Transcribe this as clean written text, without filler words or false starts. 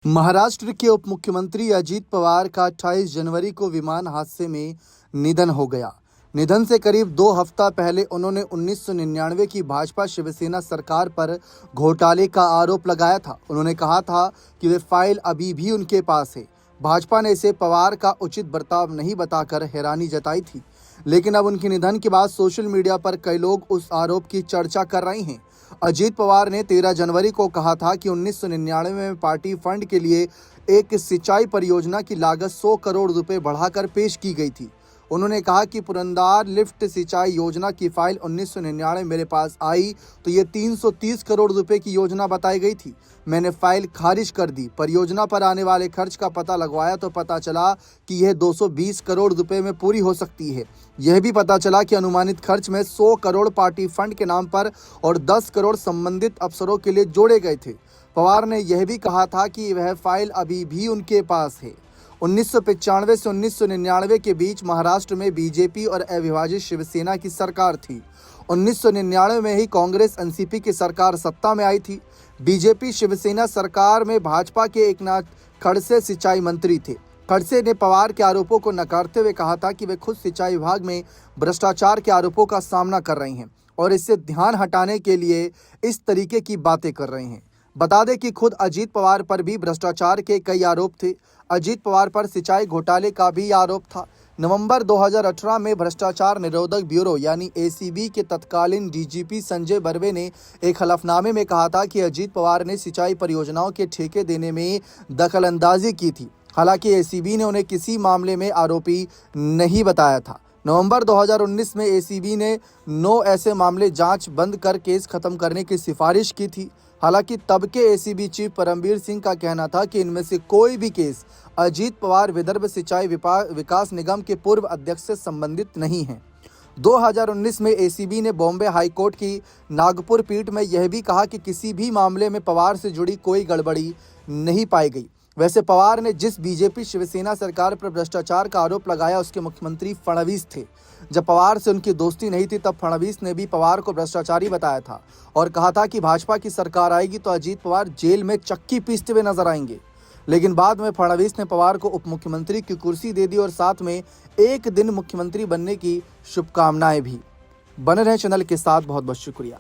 महाराष्ट्र के उप मुख्यमंत्री अजीत पवार का 28 जनवरी को विमान हादसे में निधन हो गया। निधन से करीब 2 हफ्ता पहले उन्होंने 1999 की भाजपा शिवसेना सरकार पर घोटाले का आरोप लगाया था। उन्होंने कहा था कि वे फाइल अभी भी उनके पास है। भाजपा ने इसे पवार का उचित बर्ताव नहीं बताकर हैरानी जताई थी, लेकिन अब उनके निधन के बाद सोशल मीडिया पर कई लोग उस आरोप की चर्चा कर रहे हैं। अजीत पवार ने 13 जनवरी को कहा था कि 1999 में पार्टी फंड के लिए एक सिंचाई परियोजना की लागत 100 करोड़ रुपए बढ़ाकर पेश की गई थी। उन्होंने कहा कि पुरंदार लिफ्ट सिंचाई योजना की फाइल 1999 मेरे पास आई तो ये 330 करोड़ रुपए की योजना बताई गई थी। मैंने फाइल खारिज कर दी। परियोजना पर आने वाले खर्च का पता लगवाया तो पता चला कि यह 220 करोड़ रुपए में पूरी हो सकती है। यह भी पता चला कि अनुमानित खर्च में 100 करोड़ पार्टी फंड के नाम पर और 10 करोड़ संबंधित अफसरों के लिए जोड़े गए थे। पवार ने यह भी कहा था कि वह फाइल अभी भी उनके पास है। 1995 से 1999 के बीच महाराष्ट्र में बीजेपी और अविभाजित शिवसेना की सरकार थी। 1999 में ही कांग्रेस एनसीपी की सरकार सत्ता में आई थी। बीजेपी शिवसेना सरकार में भाजपा के एकनाथ खड़से सिंचाई मंत्री थे। खड़से ने पवार के आरोपों को नकारते हुए कहा था कि वे खुद सिंचाई विभाग में भ्रष्टाचार के आरोपों का सामना कर रहे हैं और इससे ध्यान हटाने के लिए इस तरीके की बातें कर रहे हैं। बता दें कि खुद अजीत पवार पर भी भ्रष्टाचार के कई आरोप थे। अजीत पवार पर सिंचाई घोटाले का भी आरोप था। नवंबर 2018 में भ्रष्टाचार निरोधक ब्यूरो यानी एसीबी के तत्कालीन डीजीपी संजय बर्वे ने एक हलफनामे में कहा था कि अजीत पवार ने सिंचाई परियोजनाओं के ठेके देने में दखलंदाजी की थी। हालांकि एसीबी ने उन्हें किसी मामले में आरोपी नहीं बताया था। नवंबर 2019 में एसीबी ने 9 ऐसे मामले जांच बंद कर केस खत्म करने की सिफारिश की थी। हालांकि तब के एसीबी चीफ परमबीर सिंह का कहना था कि इनमें से कोई भी केस अजीत पवार विदर्भ सिंचाई विकास निगम के पूर्व अध्यक्ष से संबंधित नहीं है। 2019 में एसीबी ने बॉम्बे हाईकोर्ट की नागपुर पीठ में यह भी कहा कि किसी भी मामले में पवार से जुड़ी कोई गड़बड़ी नहीं पाई गई। वैसे पवार ने जिस बीजेपी शिवसेना सरकार पर भ्रष्टाचार का आरोप लगाया उसके मुख्यमंत्री फडणवीस थे। जब पवार से उनकी दोस्ती नहीं थी तब फडणवीस ने भी पवार को भ्रष्टाचारी बताया था और कहा था कि भाजपा की सरकार आएगी तो अजीत पवार जेल में चक्की पीसते हुए नजर आएंगे। लेकिन बाद में फडणवीस ने पवार को उप मुख्यमंत्री की कुर्सी दे दी और साथ में एक दिन मुख्यमंत्री बनने की शुभकामनाएं भी। बने रहे चैनल के साथ। बहुत बहुत शुक्रिया।